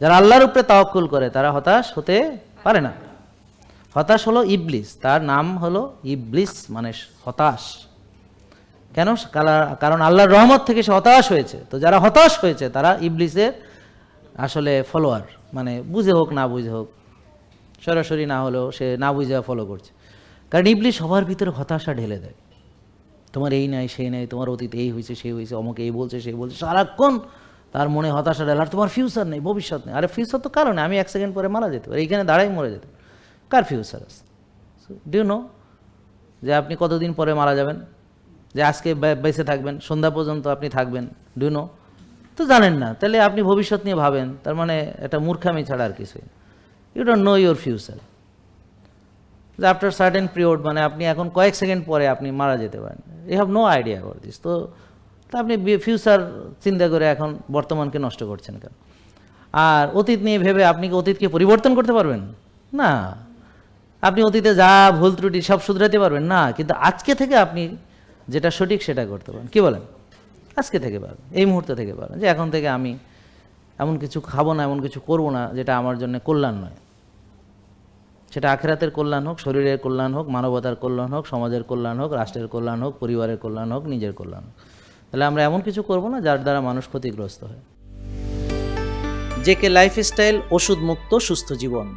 যারা আল্লাহর উপরে তাওয়াক্কুল করে তারা হতাশ হতে পারে না। হতাশ হলো ইবলিস, তার নাম হলো ইবলিস, মানে হতাশ। কেন? কারণ আল্লাহর রহমত থেকে সে হতাশ হয়েছে। তো যারা হতাশ হয়েছে তারা ইবলিসের আসলে ফলোয়ার, মানে বুঝে হোক না বুঝে হোক, সরাসরি না হলেও সে না বুঝে ফলো করছে। কারণ ইবলিস সবার ভিতরে হতাশা ঢেলে দেয়, তোমার এই নাই সেই নাই, তোমার অতীত এই হয়েছে সেই হয়েছে, অমুকে এই বলছে সেই বলছে, সারাক্ষণ তার মনে হতাশা ঢেলে। আর তোমার ফিউচার নেই, ভবিষ্যৎ নেই। আরে ফিউচার তো কারণে আমি 1 সেকেন্ড পরে মারা যেতে পারি, এইখানে দাঁড়াই মরে যেতে। কার ফিউচার আছে? ডিউ নো যে আপনি কতদিন পরে মারা যাবেন, যে আজকে বেঁচে থাকবেন, সন্ধ্যা পর্যন্ত আপনি থাকবেন, ডিউ নো? তো জানেন না, তাহলে আপনি ভবিষ্যৎ নিয়ে ভাবেন, তার মানে এটা মূর্খামি ছাড়া আর কিছুই। You don't know your future. যে আফটার সার্টেন পিরিয়ড, মানে আপনি এখন কয়েক সেকেন্ড পরে আপনি মারা যেতে পারেন, you have no idea about this. তো আপনি ফিউচার চিন্তা করে এখন বর্তমানকে নষ্ট করছেন কেন? আর অতীত নিয়ে ভেবে আপনি কি অতীতকে পরিবর্তন করতে পারবেন? না। আপনি অতীতে যা ভুল ত্রুটি সব শুধরাতে পারবেন না, কিন্তু আজকে থেকে আপনি যেটা সঠিক সেটা করতে পারেন। কি বলেন? আজকে থেকে পারবেন, এই মুহূর্তে থেকে পারবেন যে এখন থেকে আমি এমন কিছু খাবো না, এমন কিছু করবো না যেটা আমার জন্য কল্যাণ নয়। সেটা আখিরাতের কল্যাণ হোক, শরীরের কল্যাণ হোক, মানবতার কল্যাণ হোক, সমাজের কল্যাণ হোক, রাষ্ট্রের কল্যাণ হোক, পরিবারের কল্যাণ হোক, নিজের কল্যাণ হোক। তাহলে আমরা এমন কিছু করব না যার দ্বারা মানুষ ক্ষতিগ্রস্ত হয়। জেকে লাইফস্টাইল, ওষুধ মুক্ত সুস্থ জীবন।